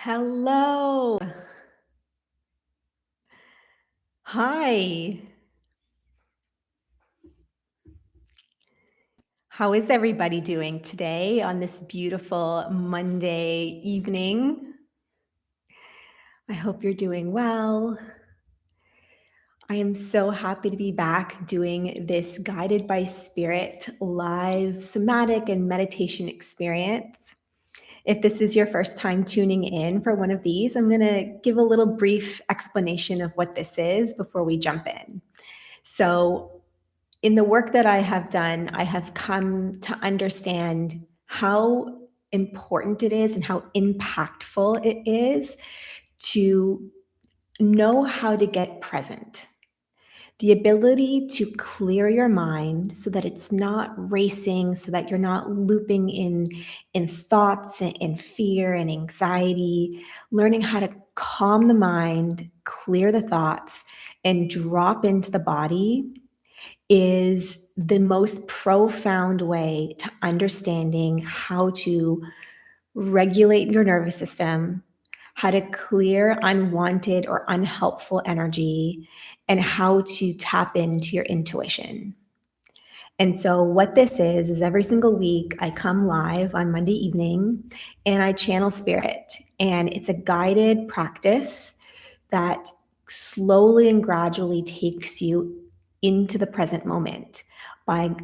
Hello. Hi. How is everybody doing today on this beautiful Monday evening? I hope you're doing well. I am so happy to be back doing this Guided by Spirit live somatic and meditation experience. If this is your first time tuning in for one of these, I'm going to give a little brief explanation of what this is before we jump in. So, in the work that I have done, I have come to understand how important it is and how impactful it is to know how to get present. The ability to clear your mind so that it's not racing, so that you're not looping in thoughts and fear and anxiety, learning how to calm the mind, clear the thoughts, and drop into the body is the most profound way to understanding how to regulate your nervous system, how to clear unwanted or unhelpful energy, and how to tap into your intuition. And so, what this is every single week, I come live on Monday evening and I channel spirit. And it's a guided practice that slowly and gradually takes you into the present moment by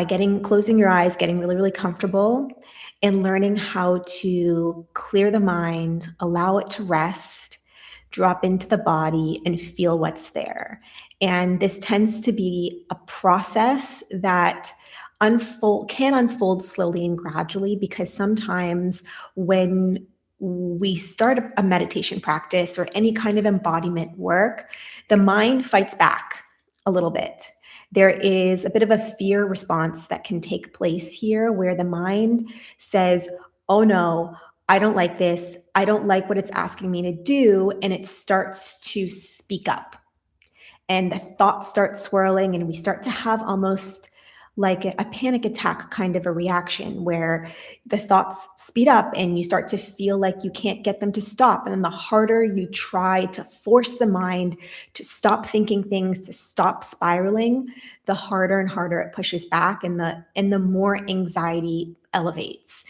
getting closing your eyes, getting really, really comfortable, and learning how to clear the mind, allow it to rest, drop into the body, and feel what's there. And this tends to be a process that can unfold slowly and gradually, because sometimes when we start a meditation practice or any kind of embodiment work, the mind fights back a little bit. There is a bit of a fear response that can take place here where the mind says, oh no, I don't like this. I don't like what it's asking me to do. And it starts to speak up. And the thoughts start swirling, and we start to have almost like a panic attack kind of a reaction where the thoughts speed up and you start to feel like you can't get them to stop. And then the harder you try to force the mind to stop thinking things, to stop spiraling, the harder and harder it pushes back, and the more anxiety elevates.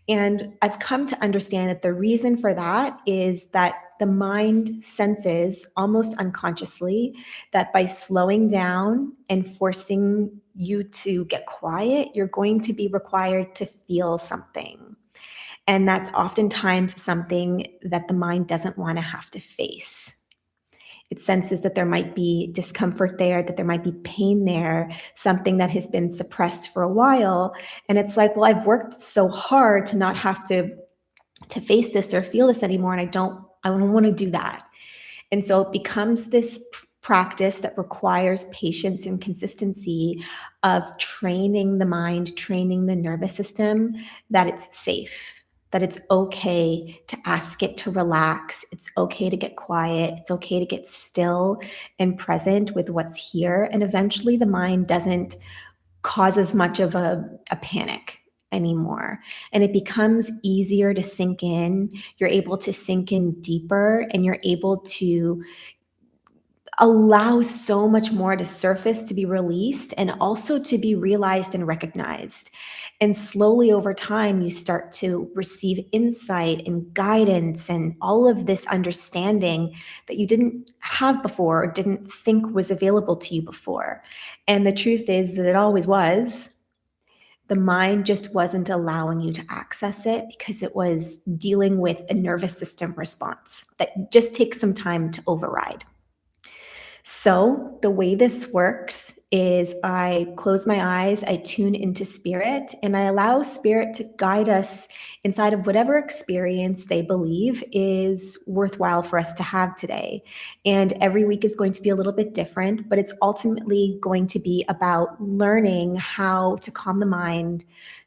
And I've come to understand that the reason for that is that the mind senses almost unconsciously that by slowing down and forcing you to get quiet, you're going to be required to feel something. And that's oftentimes something that the mind doesn't want to have to face. It senses that there might be discomfort there, that there might be pain there, something that has been suppressed for a while. And it's like, well, I've worked so hard to not have to face this or feel this anymore. And I don't want to do that. And so it becomes this practice that requires patience and consistency of training the mind, training the nervous system that it's safe, that it's okay to ask it to relax. It's okay to get quiet. It's okay to get still and present with what's here. And eventually the mind doesn't cause as much of a panic anymore. And it becomes easier to sink in. You're able to sink in deeper, and you're able to allow so much more to surface, to be released, and also to be realized and recognized. And slowly over time, you start to receive insight and guidance and all of this understanding that you didn't have before or didn't think was available to you before. And the truth is that it always was. The mind just wasn't allowing you to access it because it was dealing with a nervous system response that just takes some time to override. So, the way this works is I close my eyes, I tune into spirit, and I allow spirit to guide us inside of whatever experience they believe is worthwhile for us to have today. And every week is going to be a little bit different, but it's ultimately going to be about learning how to calm the mind,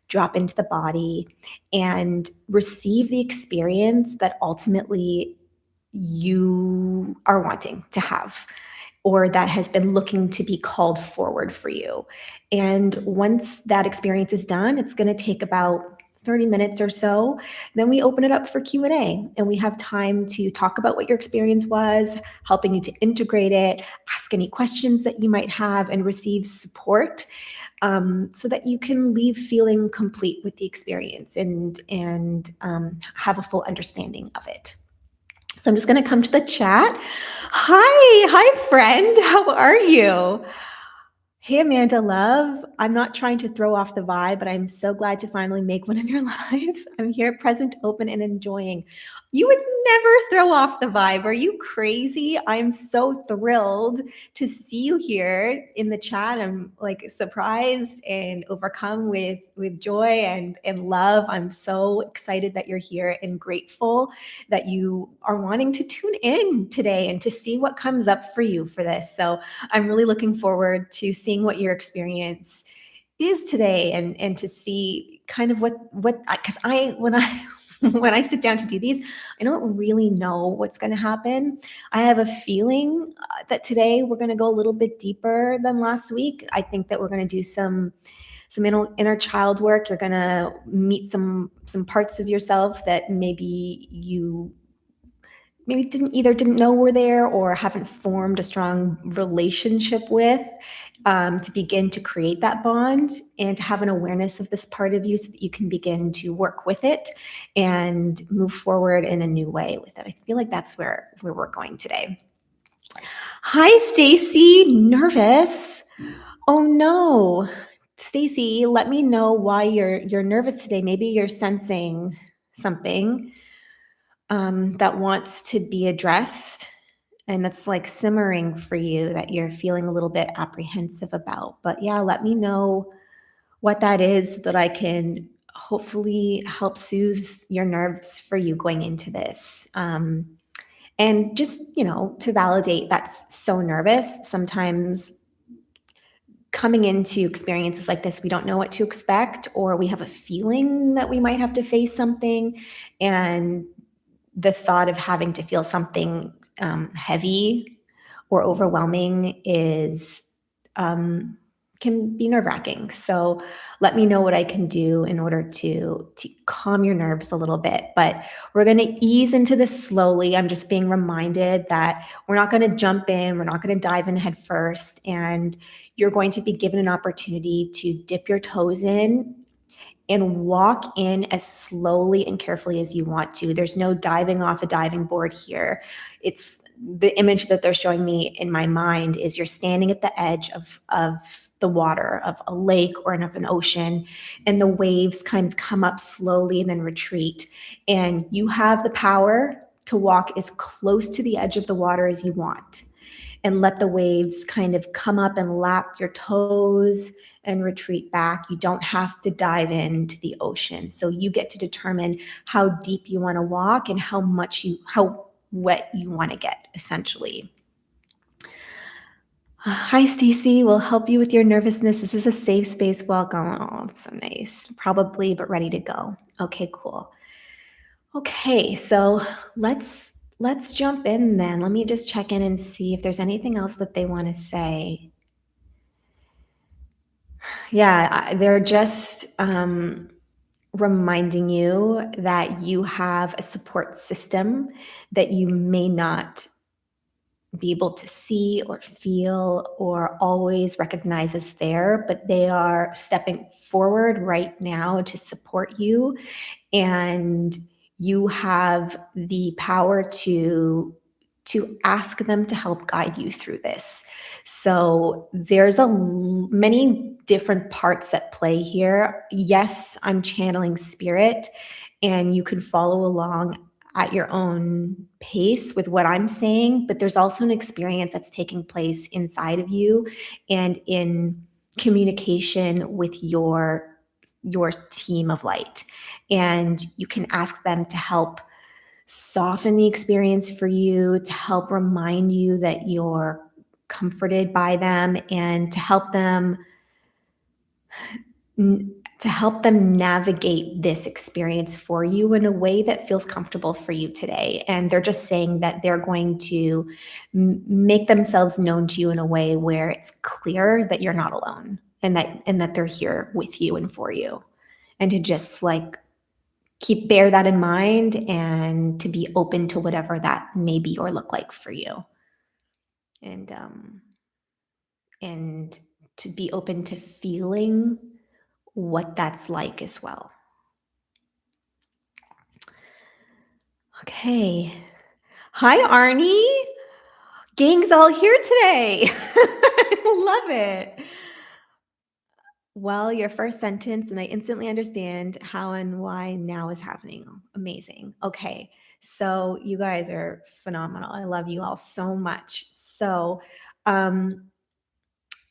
drop into the body, and receive the experience that ultimately you are wanting to have, or that has been looking to be called forward for you. And once that experience is done, it's going to take about 30 minutes or so. Then we open it up for Q&A, and we have time to talk about what your experience was, helping you to integrate it, ask any questions that you might have, and receive support, so that you can leave feeling complete with the experience and have a full understanding of it. So I'm just going to come to the chat. Hi, friend. How are you? Hey, Amanda Love. I'm not trying to throw off the vibe, but I'm so glad to finally make one of your lives. I'm here, present, open, and enjoying. You would never throw off the vibe. Are you crazy? I'm so thrilled to see you here in the chat. I'm like surprised and overcome with joy and love. I'm so excited that you're here and grateful that you are wanting to tune in today and to see what comes up for you for this. So I'm really looking forward to seeing what your experience is today and to see kind of what because when I when I sit down to do these, I don't really know what's going to happen. I have a feeling that today we're going to go a little bit deeper than last week. I think that we're going to do some inner child work. You're going to meet some parts of yourself that maybe you didn't know were there or haven't formed a strong relationship with, to begin to create that bond and to have an awareness of this part of you so that you can begin to work with it and move forward in a new way with it. I feel like that's where we're going today. Hi, Stacy. Nervous? Oh no. Stacy, let me know why you're nervous today. Maybe you're sensing something that wants to be addressed and that's like simmering for you that you're feeling a little bit apprehensive about. But yeah, let me know what that is so that I can hopefully help soothe your nerves for you going into this. And just, to validate that's so nervous. Sometimes coming into experiences like this, we don't know what to expect, or we have a feeling that we might have to face something. And the thought of having to feel something heavy or overwhelming is can be nerve-wracking. So let me know what I can do in order to calm your nerves a little bit. But we're going to ease into this slowly. I'm just being reminded that we're not going to jump in. We're not going to dive in head first. And you're going to be given an opportunity to dip your toes in and walk in as slowly and carefully as you want to. There's no diving off a diving board here. It's the image that they're showing me in my mind is you're standing at the edge of the water, of a lake or of an ocean, and the waves kind of come up slowly and then retreat. And you have the power to walk as close to the edge of the water as you want and let the waves kind of come up and lap your toes and retreat back. You don't have to dive into the ocean. So you get to determine how deep you want to walk and how wet you want to get, essentially. Hi, Stacy. We'll help you with your nervousness. This is a safe space. Welcome. Oh, that's so nice. Probably, but ready to go. Okay, cool. Okay, so let's jump in then. Let me just check in and see if there's anything else that they want to say. Yeah, they're just reminding you that you have a support system that you may not be able to see or feel or always recognize is there, but they are stepping forward right now to support you. And you have the power to ask them to help guide you through this. So there's many different parts at play here. Yes, I'm channeling spirit, and you can follow along at your own pace with what I'm saying, but there's also an experience that's taking place inside of you and in communication with your team of light. And you can ask them to help soften the experience for you, to help remind you that you're comforted by them, and to help them navigate this experience for you in a way that feels comfortable for you today. And they're just saying that they're going to make themselves known to you in a way where it's clear that you're not alone, and that they're here with you and for you, and to just like bear that in mind and to be open to whatever that may be or look like for you. And to be open to feeling what that's like as well. Okay. Hi, Arnie. Gang's all here today. I love it. Well, your first sentence, and I instantly understand how and why now is happening. Amazing. Okay. So you guys are phenomenal. I love you all so much. So, um,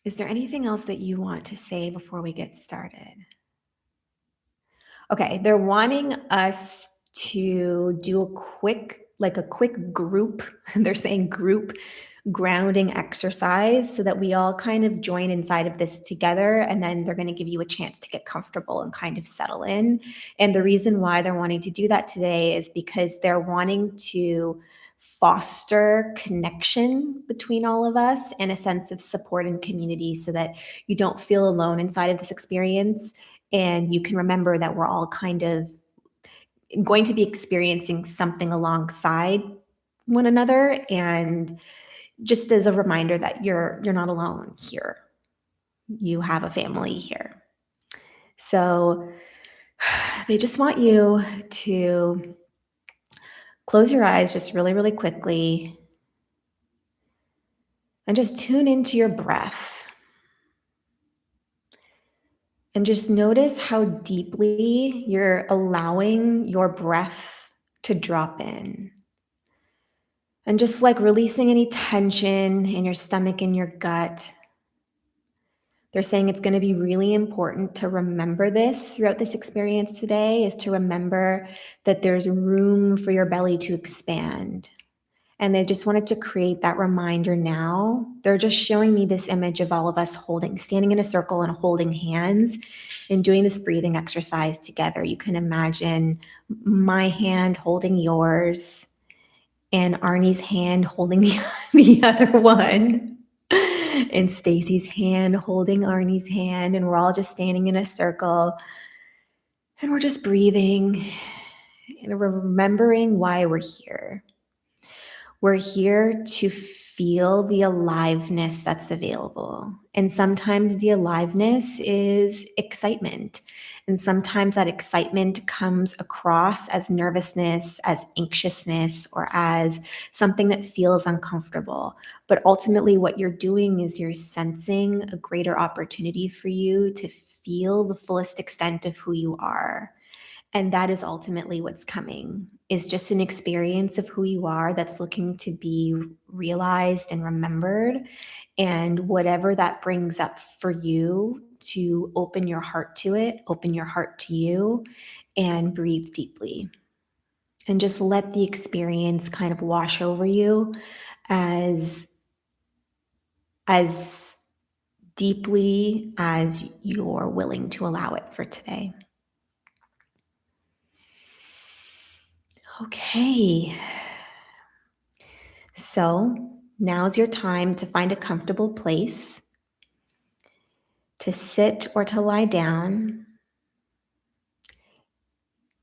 is there anything else that you want to say before we get started? Okay, they're wanting us to do a quick group, they're saying group grounding exercise so that we all kind of join inside of this together. And then they're going to give you a chance to get comfortable and kind of settle in. And the reason why they're wanting to do that today is because they're wanting to foster connection between all of us and a sense of support and community so that you don't feel alone inside of this experience. And you can remember that we're all kind of going to be experiencing something alongside one another. And just as a reminder that you're not alone here. You have a family here. So they just want you to close your eyes just really, really quickly and just tune into your breath. And just notice how deeply you're allowing your breath to drop in. And just like releasing any tension in your stomach and your gut. They're saying it's going to be really important to remember this throughout this experience today, is to remember that there's room for your belly to expand. And they just wanted to create that reminder now. They're just showing me this image of all of us standing in a circle and holding hands and doing this breathing exercise together. You can imagine my hand holding yours and Arnie's hand holding the other one, and Stacy's hand holding Arnie's hand, and we're all just standing in a circle, and we're just breathing, and we're remembering why we're here. We're here to feel the aliveness that's available. And sometimes the aliveness is excitement. And sometimes that excitement comes across as nervousness, as anxiousness, or as something that feels uncomfortable. But ultimately, what you're doing is you're sensing a greater opportunity for you to feel the fullest extent of who you are. And that is ultimately what's coming, is just an experience of who you are that's looking to be realized and remembered. And whatever that brings up for you, to open your heart to it, open your heart to you, and breathe deeply. And just let the experience kind of wash over you as deeply as you're willing to allow it for today. Okay. So now's your time to find a comfortable place to sit or to lie down,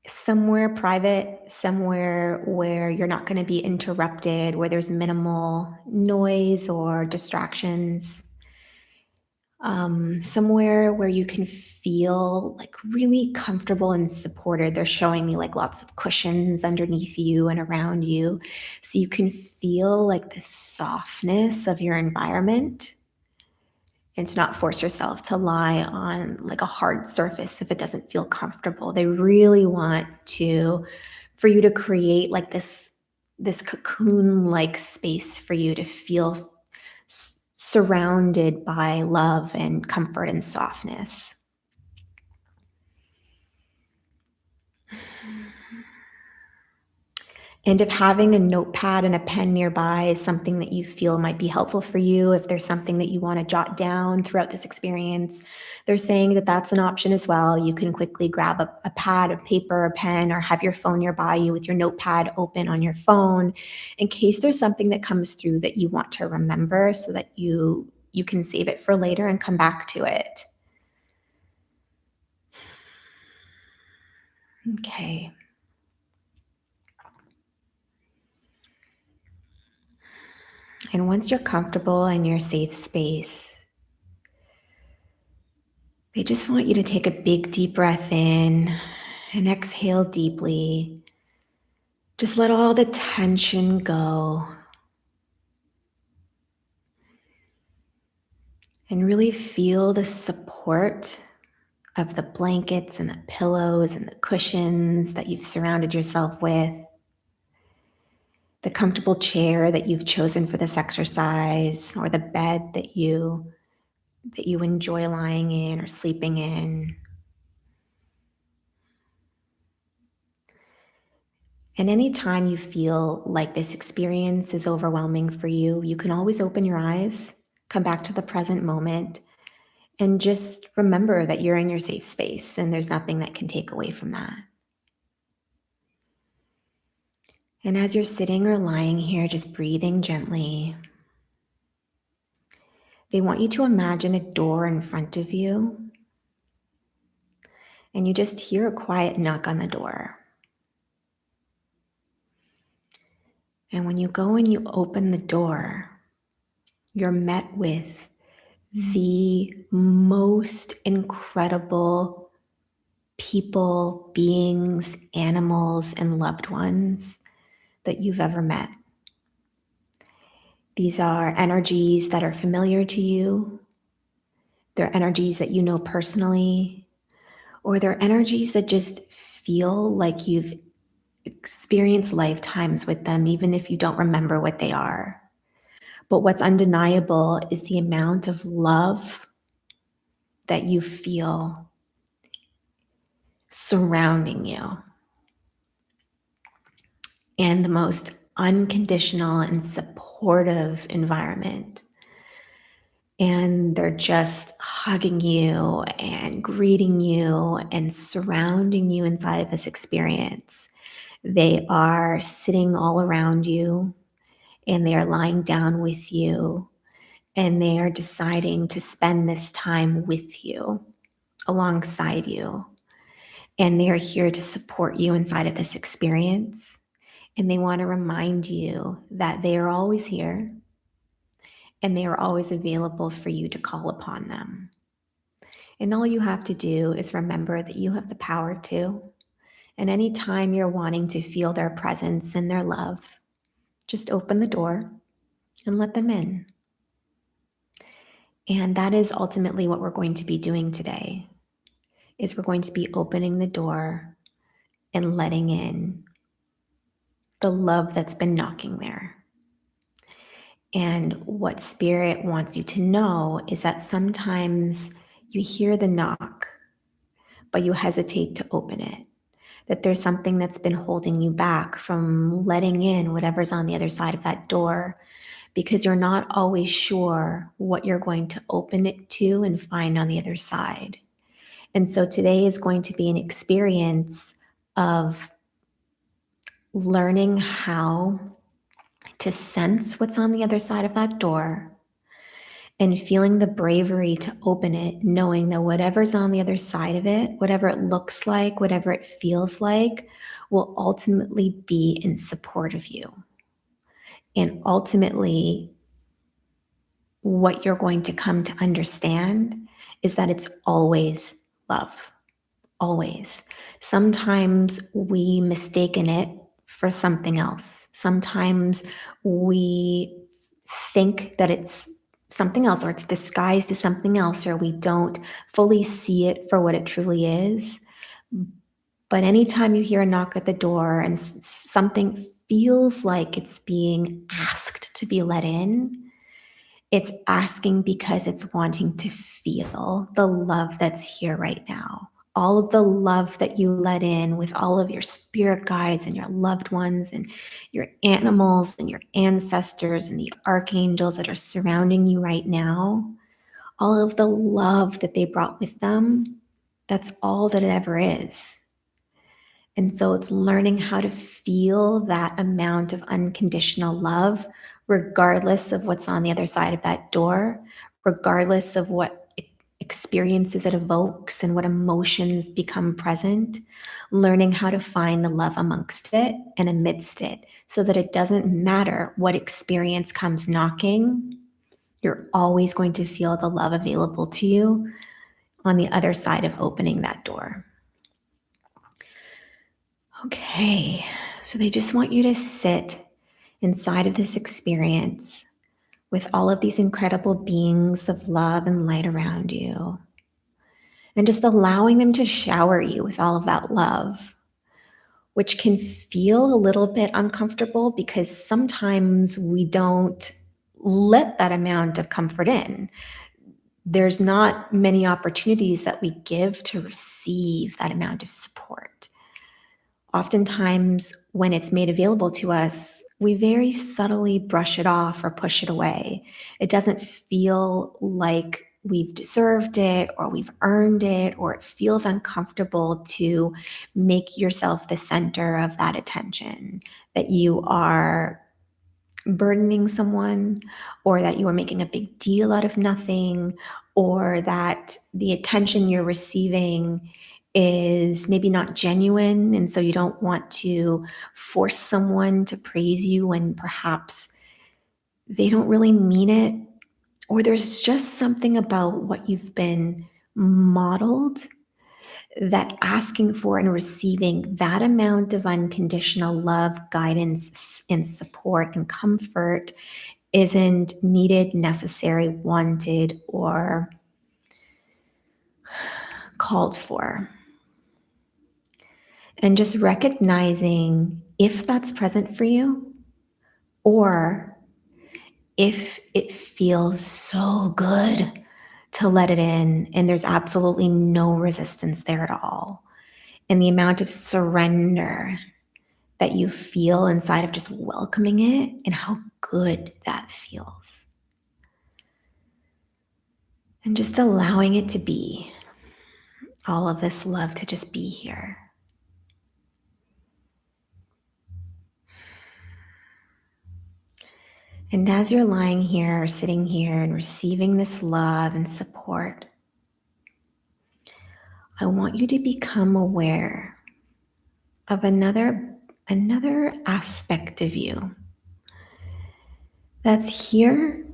somewhere private, somewhere where you're not going to be interrupted, where there's minimal noise or distractions. Somewhere where you can feel like really comfortable and supported. They're showing me like lots of cushions underneath you and around you. So you can feel like the softness of your environment, and to not force yourself to lie on like a hard surface if it doesn't feel comfortable. They really want for you to create like this cocoon like space for you to feel surrounded by love and comfort and softness. And if having a notepad and a pen nearby is something that you feel might be helpful for you, if there's something that you want to jot down throughout this experience, they're saying that that's an option as well. You can quickly grab a pad, a paper, a pen, or have your phone nearby you with your notepad open on your phone in case there's something that comes through that you want to remember, so that you can save it for later and come back to it. Okay. And once you're comfortable in your safe space, they just want you to take a big deep breath in and exhale deeply. Just let all the tension go and really feel the support of the blankets and the pillows and the cushions that you've surrounded yourself with, the comfortable chair that you've chosen for this exercise, or the bed that you enjoy lying in or sleeping in. And anytime you feel like this experience is overwhelming for you, you can always open your eyes, come back to the present moment, and just remember that you're in your safe space and there's nothing that can take away from that. And as you're sitting or lying here, just breathing gently, they want you to imagine a door in front of you, and you just hear a quiet knock on the door. And when you go and you open the door, you're met with the most incredible people, beings, animals, and loved ones that you've ever met. These are energies that are familiar to you. They're energies that you know personally, or they're energies that just feel like you've experienced lifetimes with them, even if you don't remember what they are. But what's undeniable is the amount of love that you feel surrounding you, and the most unconditional and supportive environment. And they're just hugging you and greeting you and surrounding you inside of this experience. They are sitting all around you, and they are lying down with you, and they are deciding to spend this time with you, alongside you. And they are here to support you inside of this experience. And they want to remind you that they are always here and they are always available for you to call upon them. And all you have to do is remember that you have the power to. And anytime you're wanting to feel their presence and their love, just open the door and let them in. And that is ultimately what we're going to be doing today, is we're going to be opening the door and letting in the love that's been knocking there. And what Spirit wants you to know is that sometimes you hear the knock, but you hesitate to open it. That there's something that's been holding you back from letting in whatever's on the other side of that door, because you're not always sure what you're going to open it to and find on the other side. And so today is going to be an experience of learning how to sense what's on the other side of that door and feeling the bravery to open it, knowing that whatever's on the other side of it, whatever it looks like, whatever it feels like, will ultimately be in support of you. And ultimately, what you're going to come to understand is that it's always love. Always. Sometimes we mistaken it for something else. Sometimes we think that it's something else, or it's disguised as something else, or we don't fully see it for what it truly is. But anytime you hear a knock at the door and something feels like it's being asked to be let in, it's asking because it's wanting to feel the love that's here right now. All of the love that you let in with all of your spirit guides and your loved ones and your animals and your ancestors and the archangels that are surrounding you right now, all of the love that they brought with them, that's all that it ever is. And so it's learning how to feel that amount of unconditional love, regardless of what's on the other side of that door, regardless of what experiences it evokes and what emotions become present, learning how to find the love amongst it and amidst it so that it doesn't matter what experience comes knocking, you're always going to feel the love available to you on the other side of opening that door. Okay, so they just want you to sit inside of this experience with all of these incredible beings of love and light around you, and just allowing them to shower you with all of that love, which can feel a little bit uncomfortable because sometimes we don't let that amount of comfort in. There's not many opportunities that we give to receive that amount of support. Oftentimes, when it's made available to us, we very subtly brush it off or push it away. It doesn't feel like we've deserved it or we've earned it, or it feels uncomfortable to make yourself the center of that attention, that you are burdening someone, or that you are making a big deal out of nothing, or that the attention you're receiving is maybe not genuine. And so you don't want to force someone to praise you when perhaps they don't really mean it, or there's just something about what you've been modeled that asking for and receiving that amount of unconditional love, guidance, and support and comfort isn't needed, necessary, wanted, or called for. And just recognizing if that's present for you, or if it feels so good to let it in and there's absolutely no resistance there at all. And the amount of surrender that you feel inside of just welcoming it and how good that feels. And just allowing it to be, all of this love to just be here. And as you're lying here or sitting here and receiving this love and support, I want you to become aware of another aspect of you that's here,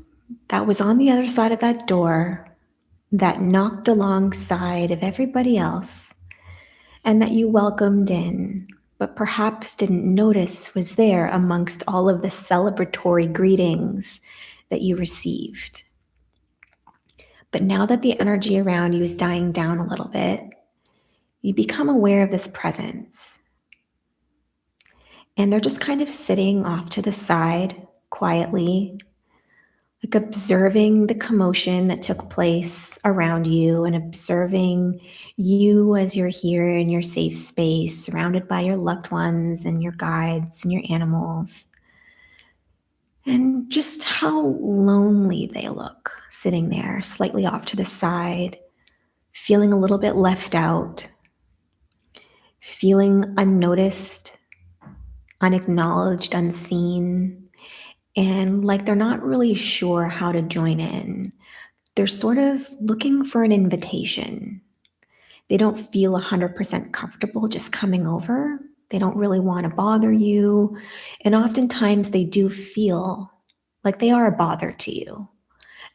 that was on the other side of that door, that knocked alongside of everybody else, and that you welcomed in, but perhaps didn't notice was there amongst all of the celebratory greetings that you received. But now that the energy around you is dying down a little bit, you become aware of this presence. And they're just kind of sitting off to the side quietly, like observing the commotion that took place around you and observing you as you're here in your safe space, surrounded by your loved ones and your guides and your animals. And just how lonely they look, sitting there, slightly off to the side, feeling a little bit left out, feeling unnoticed, unacknowledged, unseen, and like they're not really sure how to join in. They're sort of looking for an invitation. They don't feel 100% comfortable just coming over. They don't really want to bother you. And oftentimes they do feel like they are a bother to you.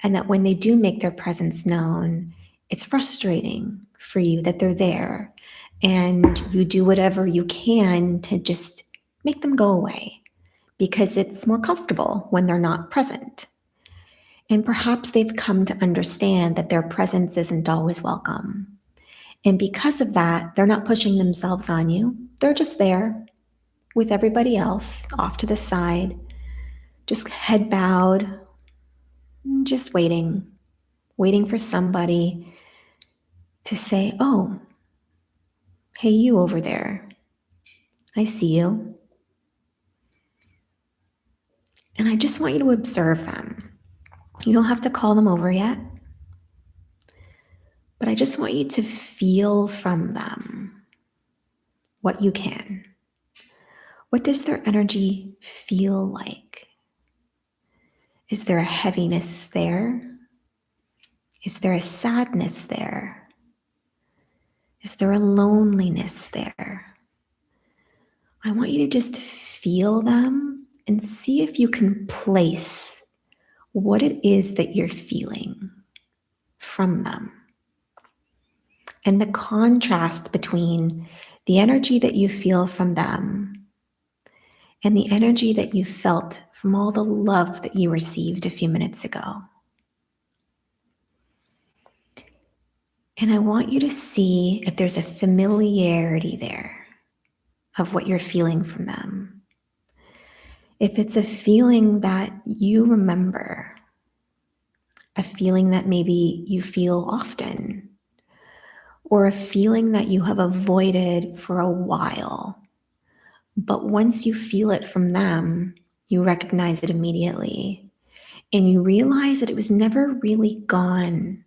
And that when they do make their presence known, it's frustrating for you that they're there. And you do whatever you can to just make them go away because it's more comfortable when they're not present. And perhaps they've come to understand that their presence isn't always welcome. And because of that, they're not pushing themselves on you. They're just there with everybody else off to the side, just head bowed, just waiting for somebody to say, "Oh, hey, you over there. I see you." And I just want you to observe them. You don't have to call them over yet, but I just want you to feel from them what you can. What does their energy feel like? Is there a heaviness there? Is there a sadness there? Is there a loneliness there? I want you to just feel them and see if you can place what it is that you're feeling from them. And the contrast between the energy that you feel from them and the energy that you felt from all the love that you received a few minutes ago. And I want you to see if there's a familiarity there of what you're feeling from them. If it's a feeling that you remember, a feeling that maybe you feel often, or a feeling that you have avoided for a while, but once you feel it from them, you recognize it immediately, and you realize that it was never really gone,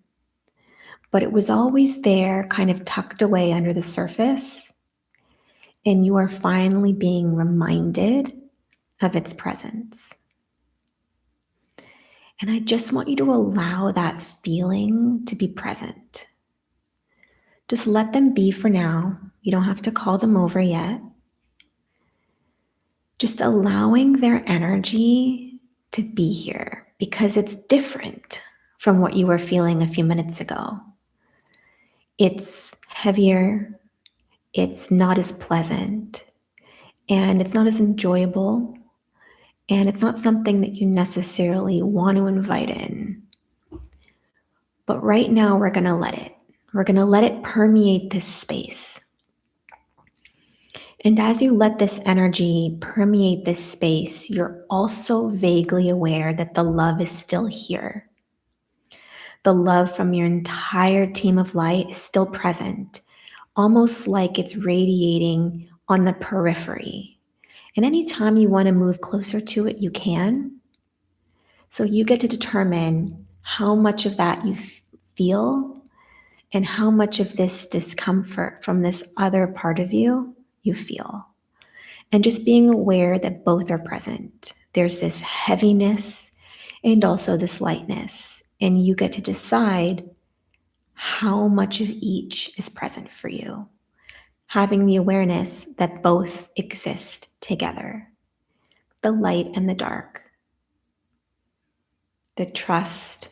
but it was always there, kind of tucked away under the surface, and you are finally being reminded of its presence. And I just want you to allow that feeling to be present. Just let them be for now. You don't have to call them over yet. Just allowing their energy to be here because it's different from what you were feeling a few minutes ago. It's heavier, it's not as pleasant, and it's not as enjoyable, and it's not something that you necessarily want to invite in. But right now, we're going to let it. We're going to let it permeate this space. And as you let this energy permeate this space, you're also vaguely aware that the love is still here. The love from your entire team of light is still present, almost like it's radiating on the periphery. And anytime you want to move closer to it, you can. So you get to determine how much of that you feel and how much of this discomfort from this other part of you feel. And just being aware that both are present. There's this heaviness and also this lightness. And you get to decide how much of each is present for you. Having the awareness that both exist together. The light and the dark. The trust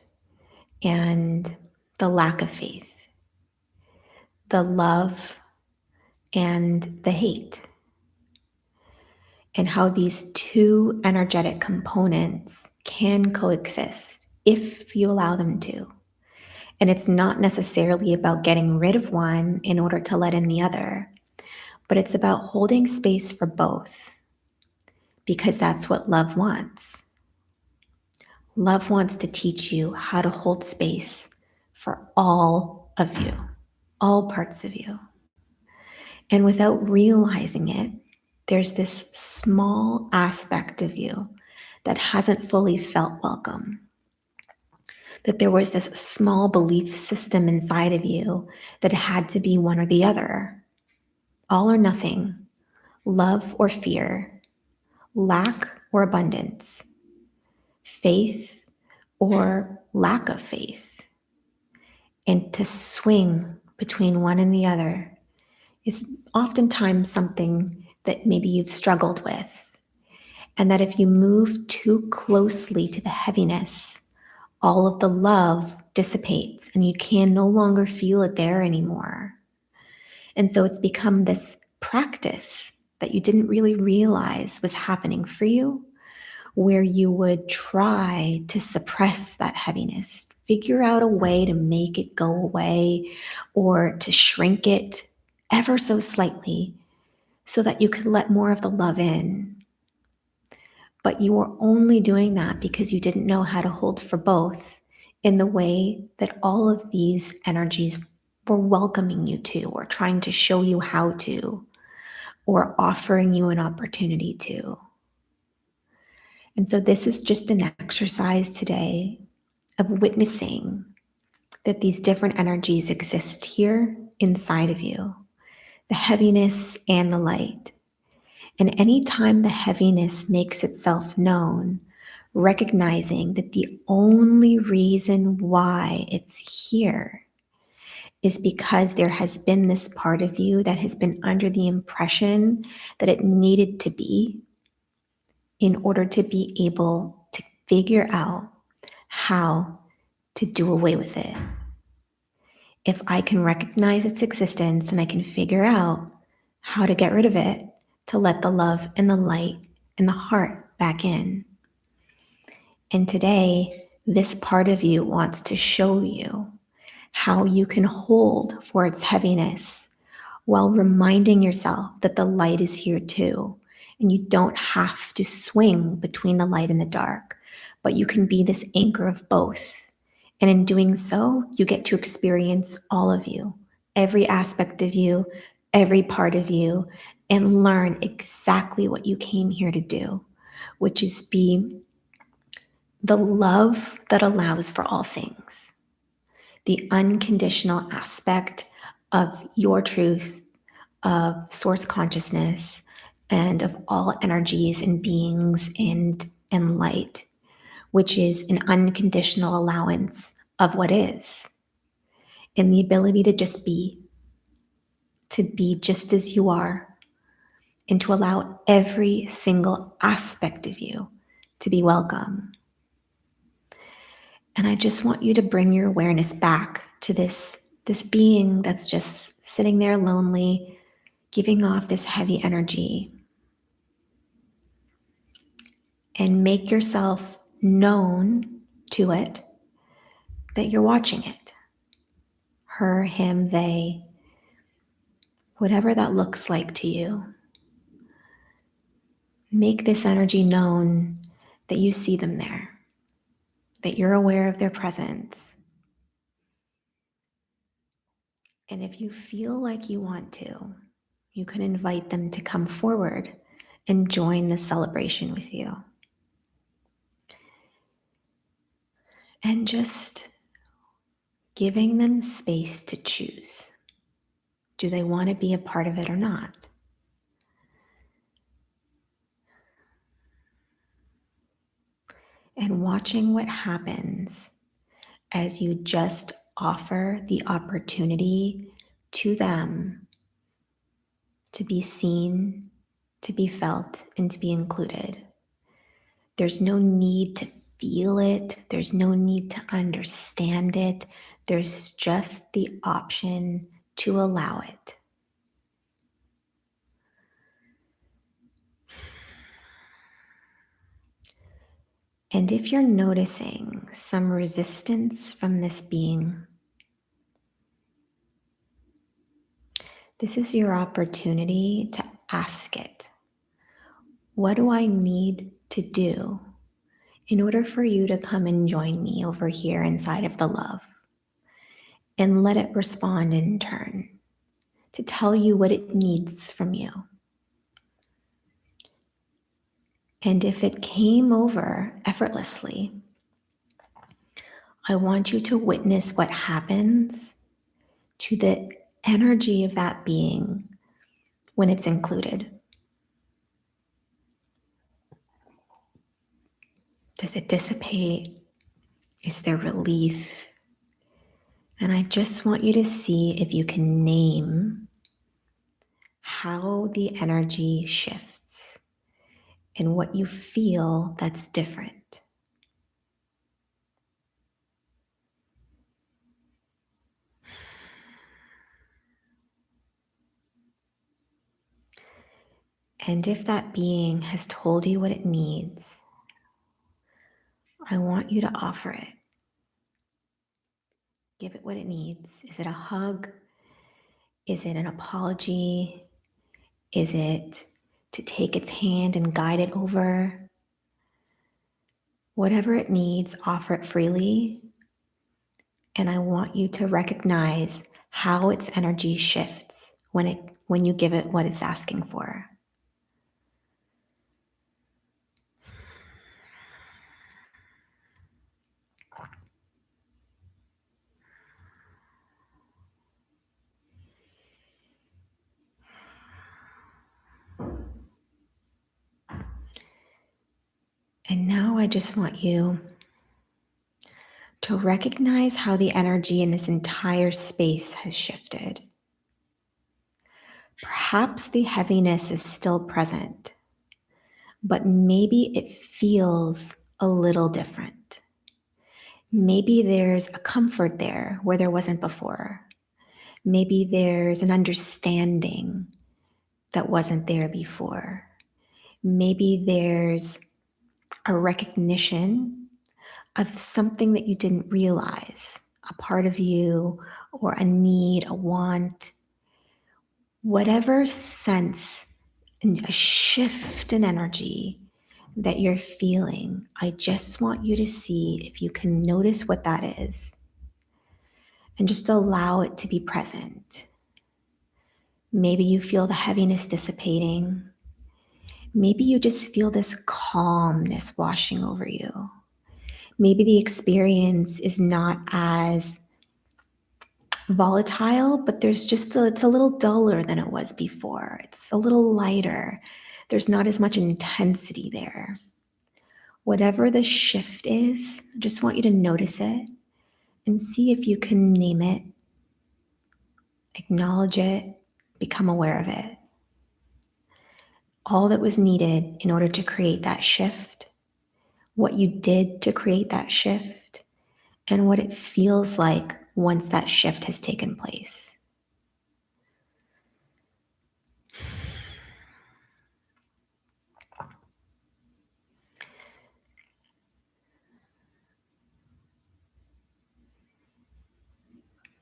and the lack of faith. The love and the hate. And how these two energetic components can coexist if you allow them to. And it's not necessarily about getting rid of one in order to let in the other, but it's about holding space for both, because that's what love wants. Love wants to teach you how to hold space for all of you, all parts of you. And without realizing it, there's this small aspect of you that hasn't fully felt welcome. That there was this small belief system inside of you that had to be one or the other. All or nothing, love or fear, lack or abundance, faith or lack of faith. And to swing between one and the other is oftentimes something that maybe you've struggled with. And that if you move too closely to the heaviness, all of the love dissipates and you can no longer feel it there anymore. And so it's become this practice that you didn't really realize was happening for you, where you would try to suppress that heaviness, figure out a way to make it go away or to shrink it ever so slightly so that you could let more of the love in. But you were only doing that because you didn't know how to hold for both in the way that all of these energies were welcoming you to, or trying to show you how to, or offering you an opportunity to. And so this is just an exercise today of witnessing that these different energies exist here inside of you, the heaviness and the light. And anytime the heaviness makes itself known, recognizing that the only reason why it's here is because there has been this part of you that has been under the impression that it needed to be in order to be able to figure out how to do away with it. If I can recognize its existence and I can figure out how to get rid of it, to let the love and the light and the heart back in. And today, this part of you wants to show you how you can hold for its heaviness while reminding yourself that the light is here too. And you don't have to swing between the light and the dark, but you can be this anchor of both. And in doing so, you get to experience all of you, every aspect of you, every part of you, and learn exactly what you came here to do, which is be the love that allows for all things, the unconditional aspect of your truth, of source consciousness, and of all energies and beings and light, which is an unconditional allowance of what is, and the ability to be just as you are, and to allow every single aspect of you to be welcome. And I just want you to bring your awareness back to this being that's just sitting there lonely, giving off this heavy energy. And make yourself known to it that you're watching it. Her, him, they, whatever that looks like to you. Make this energy known that you see them there, that you're aware of their presence. And if you feel like you want to, you can invite them to come forward and join the celebration with you. And just giving them space to choose. Do they want to be a part of it or not? And watching what happens as you just offer the opportunity to them to be seen, to be felt, and to be included. There's no need to feel it. There's no need to understand it. There's just the option to allow it. And if you're noticing some resistance from this being, this is your opportunity to ask it. What do I need to do in order for you to come and join me over here inside of the love? And let it respond in turn to tell you what it needs from you. And if it came over effortlessly, I want you to witness what happens to the energy of that being when it's included. Does it dissipate? Is there relief? And I just want you to see if you can name how the energy shifts and what you feel that's different. And if that being has told you what it needs, I want you to offer it. Give it what it needs. Is it a hug? Is it an apology? Is it to take its hand and guide it over? Whatever it needs, offer it freely. And I want you to recognize how its energy shifts when you give it what it's asking for. And now I just want you to recognize how the energy in this entire space has shifted. Perhaps the heaviness is still present, but maybe it feels a little different. Maybe there's a comfort there where there wasn't before. Maybe there's an understanding that wasn't there before. Maybe there's a recognition of something that you didn't realize, a part of you or a need, a want, whatever sense and a shift in energy that you're feeling. I just want you to see if you can notice what that is and just allow it to be present. Maybe you feel the heaviness dissipating. Maybe you just feel this calmness washing over you. Maybe the experience is not as volatile, but it's a little duller than it was before. It's a little lighter. There's not as much intensity there. Whatever the shift is, I just want you to notice it and see if you can name it, acknowledge it, become aware of it. All that was needed in order to create that shift, what you did to create that shift, and what it feels like once that shift has taken place.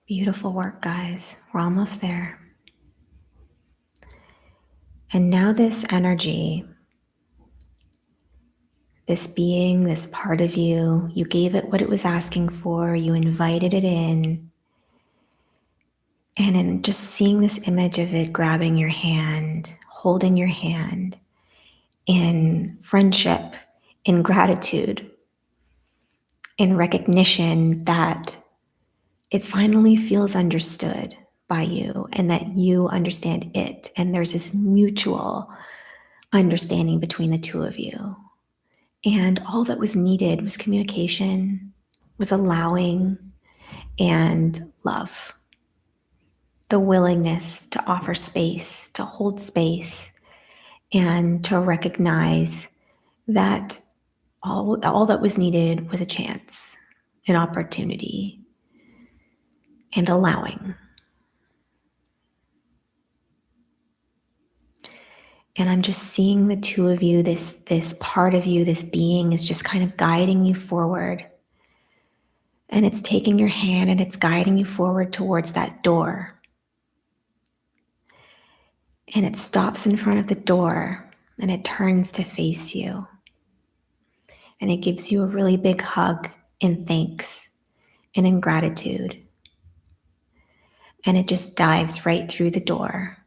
Beautiful work, guys. We're almost there. And now this energy, this being, this part of you, you gave it what it was asking for, you invited it in. And in just seeing this image of it grabbing your hand, holding your hand in friendship, in gratitude, in recognition that it finally feels understood by you and that you understand it. And there's this mutual understanding between the two of you. And all that was needed was communication, was allowing, and love. The willingness to offer space, to hold space, and to recognize that all that was needed was a chance, an opportunity, and allowing. And I'm just seeing the two of you, this part of you, this being is just kind of guiding you forward. And it's taking your hand and it's guiding you forward towards that door. And it stops in front of the door and it turns to face you. And it gives you a really big hug in thanks and in gratitude. And it just dives right through the door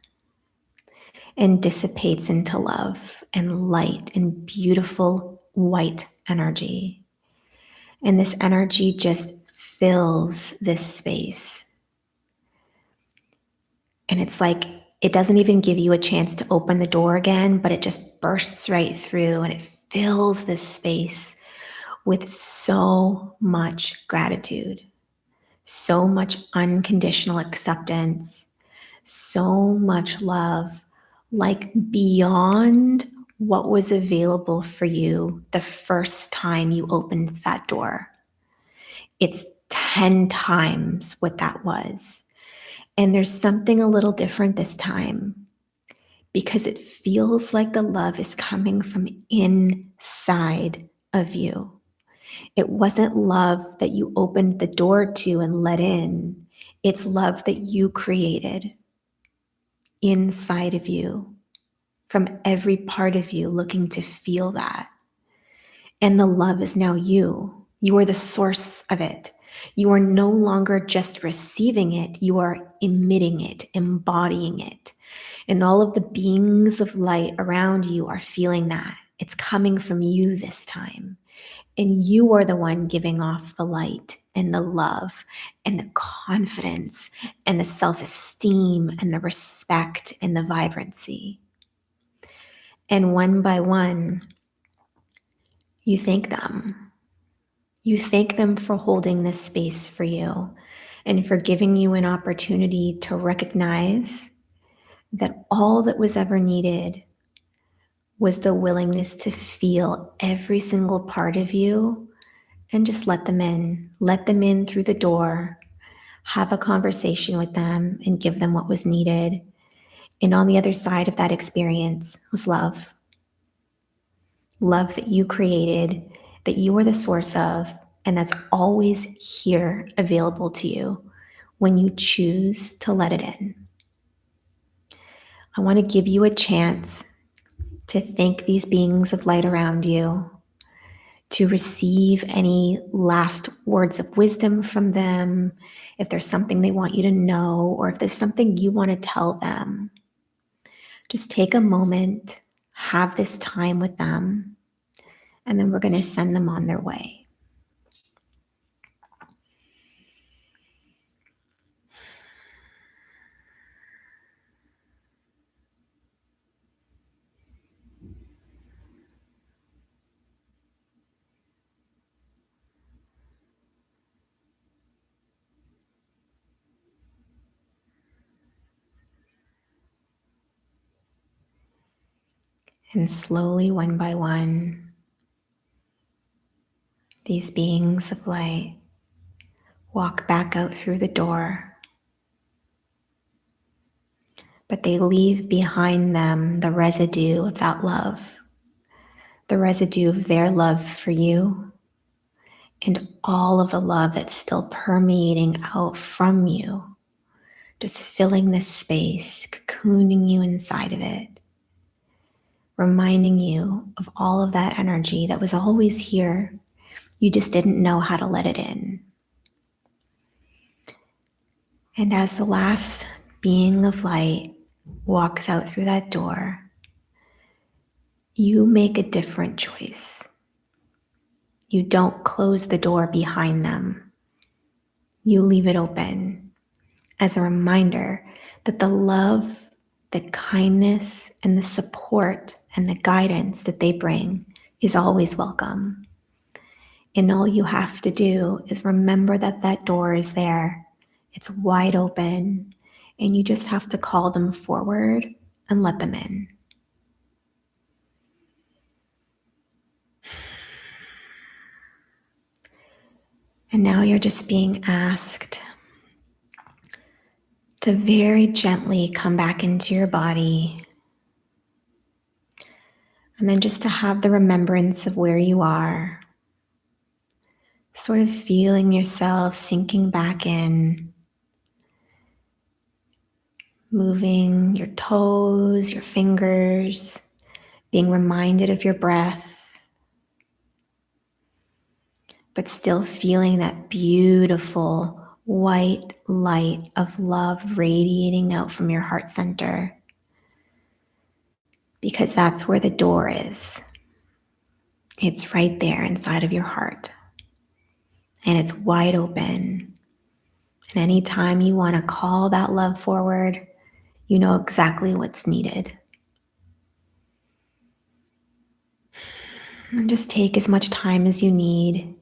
and dissipates into love and light and beautiful white energy. And this energy just fills this space. And it's like it doesn't even give you a chance to open the door again, but it just bursts right through and it fills this space with so much gratitude, so much unconditional acceptance, so much love, like beyond what was available for you the first time you opened that door. It's 10 times what that was. And there's something a little different this time because it feels like the love is coming from inside of you. It wasn't love that you opened the door to and let in. It's love that you created inside of you, from every part of you looking to feel that. And the love is now you. You are the source of it. You are no longer just receiving it, you are emitting it, embodying it. And all of the beings of light around you are feeling that. It's coming from you this time. And you are the one giving off the light and the love and the confidence and the self-esteem and the respect and the vibrancy. And one by one, You thank them. You thank them for holding this space for you and for giving you an opportunity to recognize that all that was ever needed was the willingness to feel every single part of you and just let them in. Let them in through the door, have a conversation with them, and give them what was needed. And on the other side of that experience was love. Love that you created, that you are the source of, and that's always here available to you when you choose to let it in. I want to give you a chance to thank these beings of light around you, to receive any last words of wisdom from them, if there's something they want you to know, or if there's something you want to tell them. Just take a moment, have this time with them, and then we're going to send them on their way. And slowly, one by one, these beings of light walk back out through the door, but they leave behind them the residue of that love, the residue of their love for you, and all of the love that's still permeating out from you, just filling this space, cocooning you inside of it, reminding you of all of that energy that was always here. You just didn't know how to let it in. And as the last being of light walks out through that door, you make a different choice. You don't close the door behind them. You leave it open as a reminder that the love, the kindness, and the support and the guidance that they bring is always welcome. And all you have to do is remember that that door is there. It's wide open, and you just have to call them forward and let them in. And now you're just being asked to very gently come back into your body, and then just to have the remembrance of where you are, sort of feeling yourself sinking back in, moving your toes, your fingers, being reminded of your breath, but still feeling that beautiful white light of love radiating out from your heart center, because that's where the door is. It's right there inside of your heart, and it's wide open. And anytime you want to call that love forward, you know exactly what's needed. And just take as much time as you need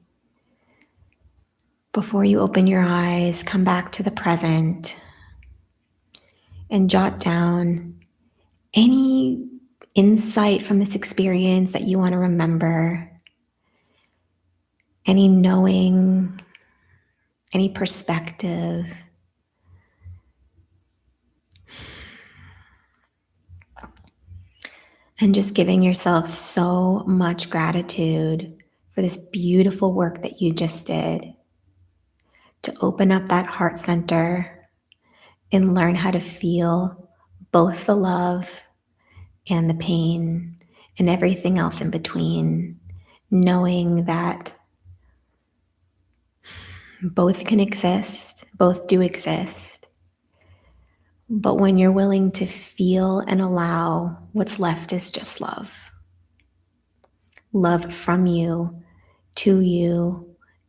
before you open your eyes. Come back to the present and jot down any insight from this experience that you want to remember, any knowing, any perspective. And just giving yourself so much gratitude for this beautiful work that you just did, to open up that heart center and learn how to feel both the love and the pain and everything else in between, knowing that both can exist, both do exist. But when you're willing to feel and allow, what's left is just love. Love from you, to you,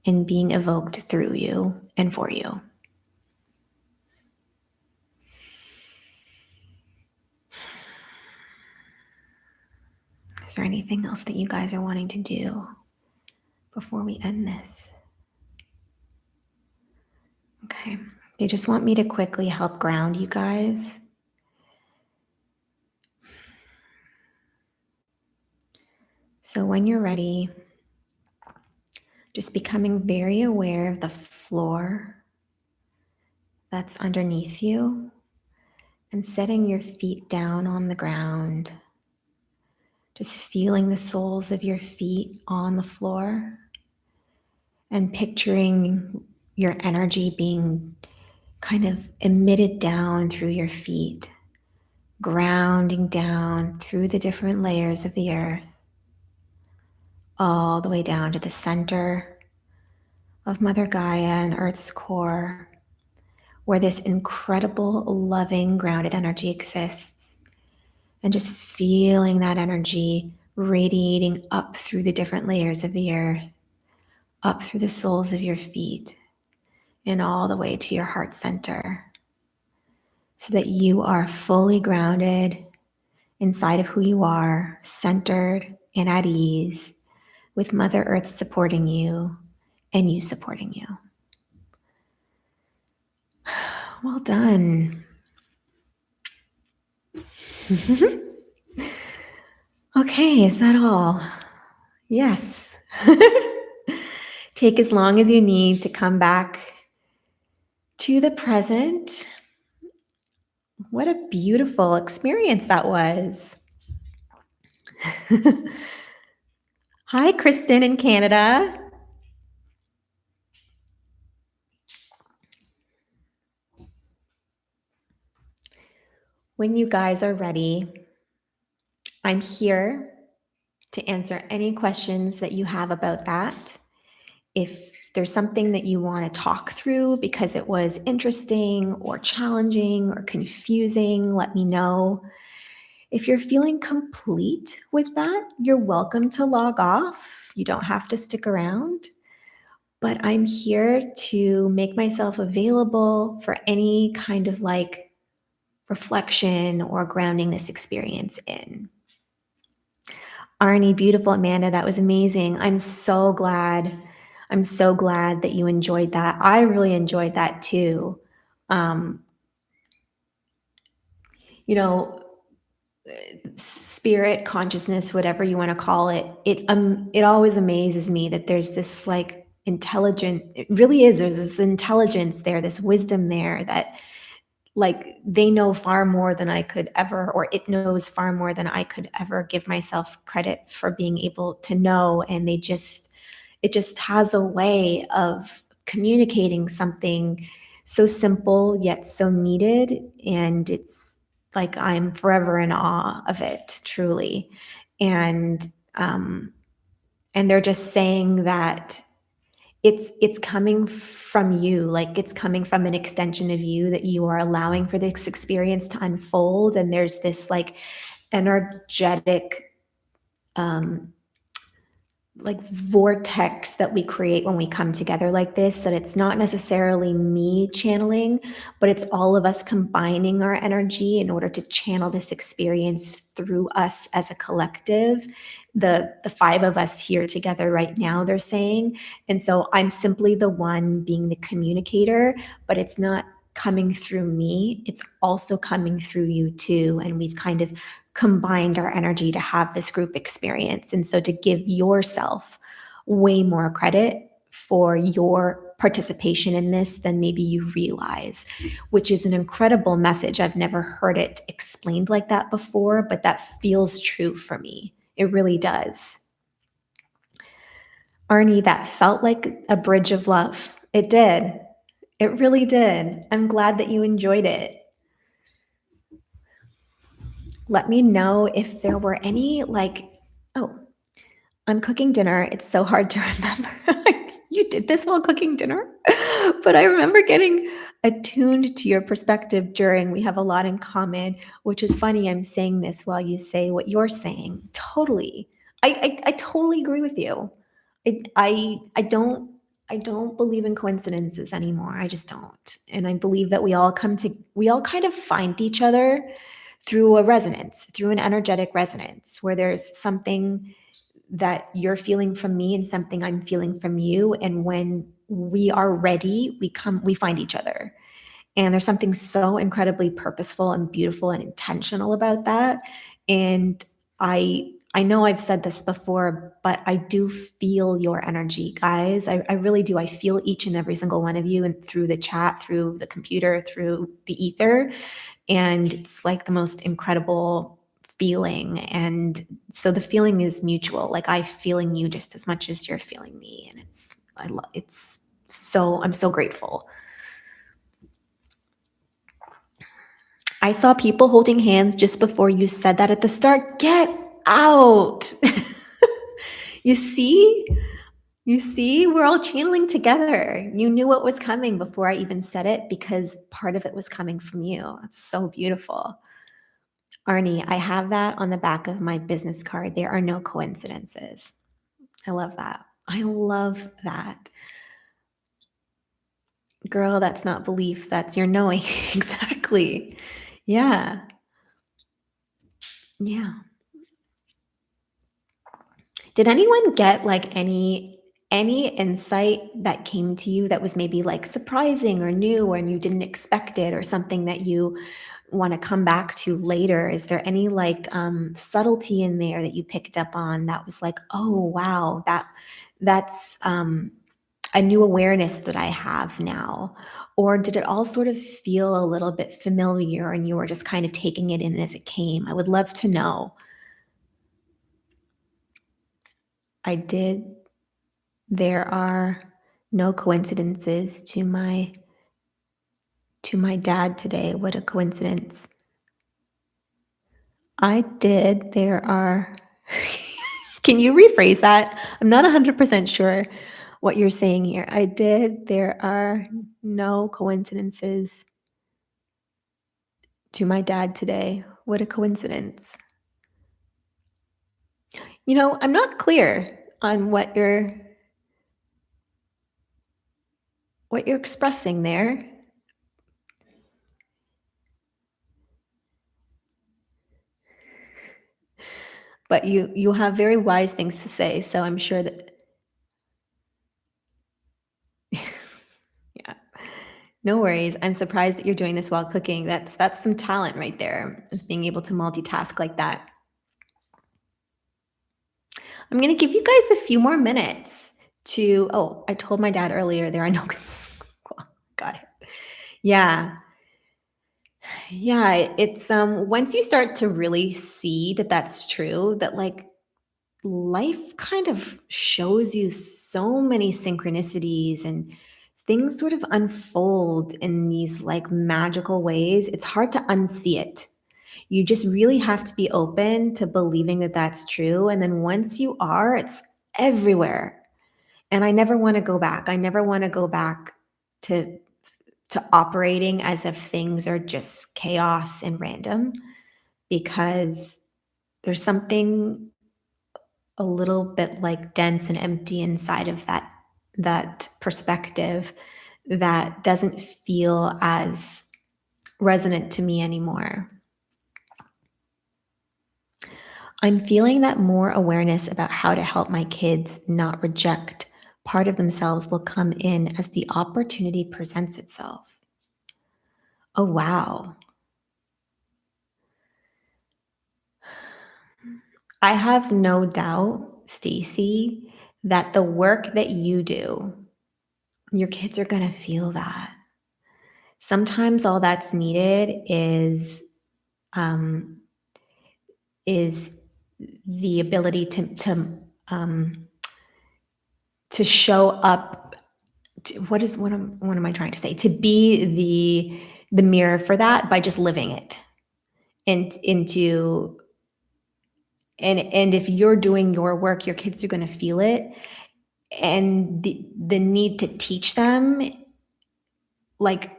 and being evoked through you and for you. Is there anything else that you guys are wanting to do? before we end this? Okay. They just want me to quickly help ground you guys. So when you're ready, just becoming very aware of the floor that's underneath you and setting your feet down on the ground. Just feeling the soles of your feet on the floor and picturing your energy being kind of emitted down through your feet, grounding down through the different layers of the earth, all the way down to the center of Mother Gaia and Earth's core, where this incredible, loving, grounded energy exists. And just feeling that energy radiating up through the different layers of the earth, up through the soles of your feet, and all the way to your heart center, so that you are fully grounded inside of who you are, centered and at ease, with Mother Earth supporting you and you supporting you. Well done. Okay, is that all? Yes. Take as long as you need to come back to the present. What a beautiful experience that was. Hi, Kristen in Canada. When you guys are ready, I'm here to answer any questions that you have about that. If there's something that you want to talk through because it was interesting or challenging or confusing, let me know. If you're feeling complete with that, you're welcome to log off. You don't have to stick around. But I'm here to make myself available for any kind of like reflection or grounding this experience in. Arnie, beautiful Amanda, that was amazing. I'm so glad that you enjoyed that. I really enjoyed that too. You know, spirit, consciousness, whatever you want to call it, it always amazes me that there's this like intelligent, it really is, there's this intelligence there, this wisdom there that like they know far more than I could ever, or it knows far more than I could ever give myself credit for being able to know. And it just has a way of communicating something so simple yet so needed. And it's like I'm forever in awe of it, truly. And they're just saying that it's coming from you, like it's coming from an extension of you, that you are allowing for this experience to unfold. And there's this like energetic like vortex that we create when we come together like this, that it's not necessarily me channeling, but it's all of us combining our energy in order to channel this experience through us as a collective. The five of us here together right now, they're saying. And so I'm simply the one being the communicator, but it's not coming through me, it's also coming through you too. And we've kind of combined our energy to have this group experience. And so to give yourself way more credit for your participation in this than maybe you realize, which is an incredible message. I've never heard it explained like that before, but that feels true for me. It really does. Arnie, that felt like a bridge of love. It did. It really did. I'm glad that you enjoyed it. Let me know if there were any I'm cooking dinner. It's so hard to remember. You did this while cooking dinner? But I remember getting attuned to your perspective during. We have a lot in common, which is funny. I'm saying this while you say what you're saying. Totally. I totally agree with you. I don't believe in coincidences anymore. I just don't. And I believe that we all kind of find each other through a resonance, through an energetic resonance, where there's something that you're feeling from me and something I'm feeling from you. And when we are ready, we find each other. And there's something so incredibly purposeful and beautiful and intentional about that. And I know I've said this before, but I do feel your energy, guys. I really do. I feel each and every single one of you, and through the chat, through the computer, through the ether. And it's like the most incredible feeling. And so the feeling is mutual. Like I'm feeling you just as much as you're feeling me. And it's so, I'm so grateful. I saw people holding hands just before you said that at the start. Get out. You see? You see? We're all channeling together. You knew what was coming before I even said it because part of it was coming from you. It's so beautiful. Arnie, I have that on the back of my business card. There are no coincidences. I love that. I love that. Girl, that's not belief, that's your knowing. Exactly. Yeah. Yeah. Did anyone get like any insight that came to you that was maybe like surprising or new or you didn't expect it or something that you want to come back to later? Is there any like subtlety in there that you picked up on that was like, oh wow, that's a new awareness that I have now? Or did it all sort of feel a little bit familiar and you were just kind of taking it in as it came? I would love to know. I did. There are no coincidences to my dad today. What a coincidence. I did. There are Can you rephrase that? I'm not 100% sure what you're saying here. I did. There are no coincidences to my dad today. What a coincidence. I'm not clear on what you're expressing there, but you have very wise things to say, so I'm sure that yeah. No worries. I'm surprised that you're doing this while cooking. That's some talent right there, is being able to multitask like that. I'm gonna give you guys a few more minutes to oh, I told my dad earlier there are no Cool. Got it. Yeah. Yeah, it's once you start to really see that that's true, that like life kind of shows you so many synchronicities and things sort of unfold in these like magical ways. It's hard to unsee it. You just really have to be open to believing that that's true. And then once you are, it's everywhere. And I never want to go back. I never want to go back to operating as if things are just chaos and random, because there's something a little bit like dense and empty inside of that perspective that doesn't feel as resonant to me anymore. I'm feeling that more awareness about how to help my kids not reject part of themselves will come in as the opportunity presents itself. Oh, wow. I have no doubt, Stacy, that the work that you do, your kids are going to feel that. Sometimes all that's needed um, is the ability um, to show up. What am I trying to say? To be the mirror for that by just living it, and into and if you're doing your work, your kids are going to feel it, and the need to teach them, like,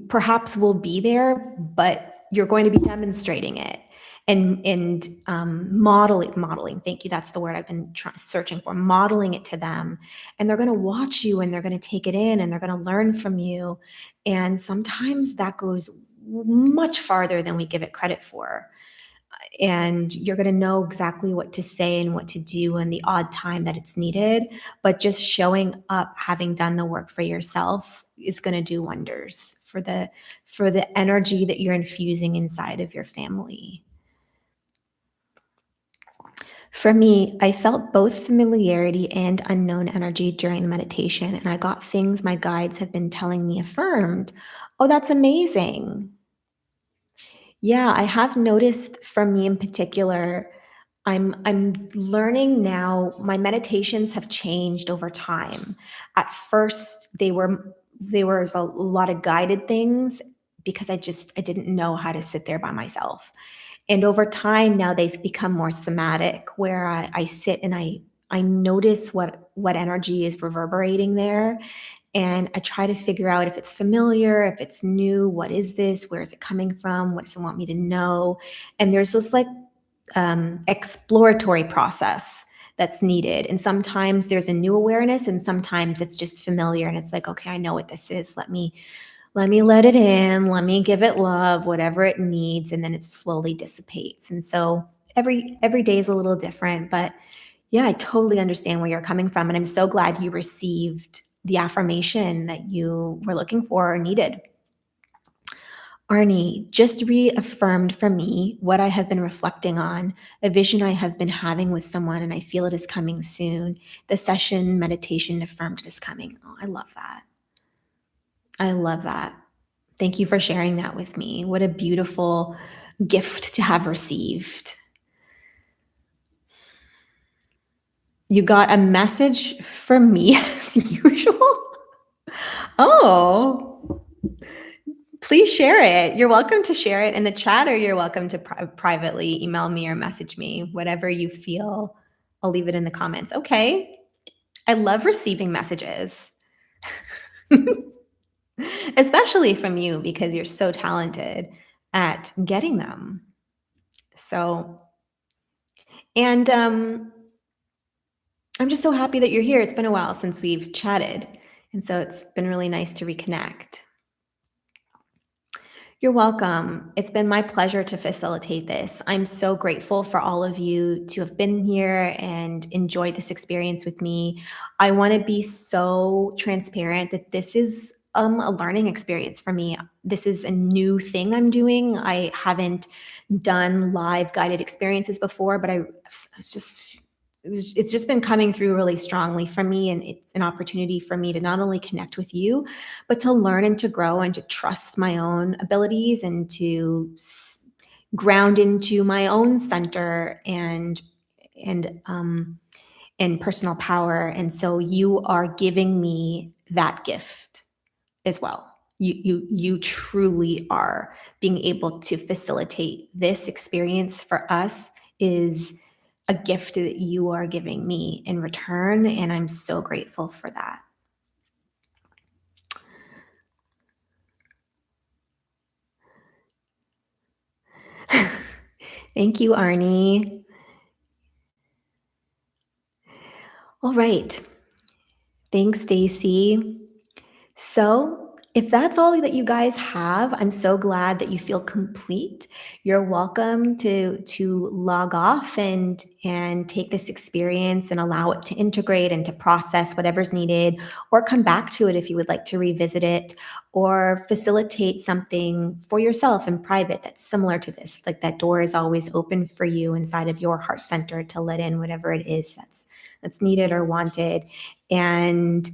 perhaps will be there, but you're going to be demonstrating it and modeling. Thank you. That's the word I've been searching for. Modeling it to them, and they're going to watch you, and they're going to take it in, and they're going to learn from you. And sometimes that goes much farther than we give it credit for. and you're going to know exactly what to say and what to do in the odd time that it's needed. But just showing up, having done the work for yourself, is going to do wonders for the energy that you're infusing inside of your family. For me, I felt both familiarity and unknown energy during the meditation, and I got things my guides have been telling me affirmed. Oh, that's amazing. Yeah, I have noticed, for me in particular, I'm learning now. My meditations have changed over time. At first, there was a lot of guided things because I didn't know how to sit there by myself. And over time now they've become more somatic, where I sit and I notice what energy is reverberating there, and I try to figure out if it's familiar, if it's new, what is this, where is it coming from, what does it want me to know. And there's this like exploratory process that's needed. And sometimes there's a new awareness, and sometimes it's just familiar and it's like, okay, I know what this is. Let me let it in, let me give it love, whatever it needs, and then it slowly dissipates. And so every day is a little different, but yeah, I totally understand where you're coming from, and I'm so glad you received the affirmation that you were looking for or needed. Arnie just reaffirmed for me what I have been reflecting on, a vision I have been having with someone, and I feel it is coming soon. The session meditation affirmed it is coming. Oh, I love that. I love that. Thank you for sharing that with me. What a beautiful gift to have received. You got a message from me as usual? Oh, please share it. You're welcome to share it in the chat, or you're welcome to privately email me or message me, whatever you feel. I'll leave it in the comments. Okay. I love receiving messages, especially from you, because you're so talented at getting them. So, and I'm just so happy that you're here. It's been a while since we've chatted, and so it's been really nice to reconnect. You're welcome. It's been my pleasure to facilitate this. I'm so grateful for all of you to have been here and enjoyed this experience with me. I want to be so transparent that this is a learning experience for me. This is a new thing I'm doing. I haven't done live guided experiences before, but it's just it's just been coming through really strongly for me, and it's an opportunity for me to not only connect with you, but to learn and to grow and to trust my own abilities, and to ground into my own center and and personal power. And so you are giving me that gift as well. You truly are. Being able to facilitate this experience for us is a gift that you are giving me in return, and I'm so grateful for that. Thank you, Arnie. All right. Thanks, Stacy. So, if that's all that you guys have, I'm so glad that you feel complete. You're welcome to log off and take this experience and allow it to integrate and to process whatever's needed, or come back to it if you would like to revisit it, or facilitate something for yourself in private that's similar to this. Like, that door is always open for you inside of your heart center to let in whatever it is that's needed or wanted. And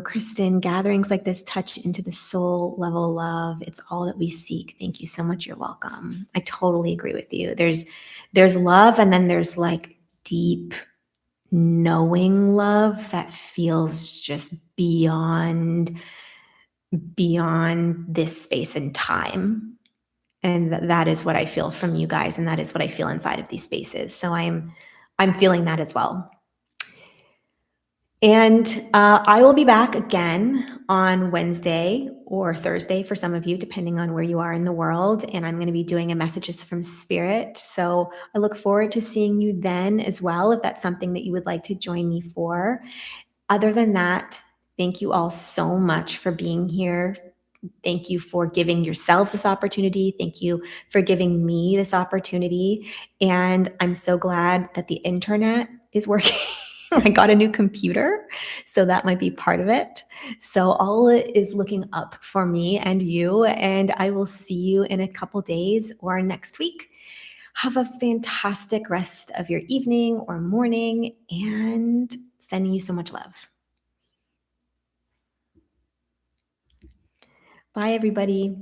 Kristen, gatherings like this touch into the soul level love. It's all that we seek. Thank you so much. You're welcome. I totally agree with you. There's love, and then there's like deep knowing love that feels just beyond this space and time. And that is what I feel from you guys, and that is what I feel inside of these spaces. So I'm feeling that as well. And I will be back again on Wednesday or Thursday for some of you, depending on where you are in the world. And I'm going to be doing a Messages from Spirit. So I look forward to seeing you then as well, if that's something that you would like to join me for. Other than that, thank you all so much for being here. Thank you for giving yourselves this opportunity. Thank you for giving me this opportunity. And I'm so glad that the internet is working. I got a new computer, so that might be part of it. So all is looking up for me and you, and I will see you in a couple days or next week. Have a fantastic rest of your evening or morning, and sending you so much love. Bye, everybody.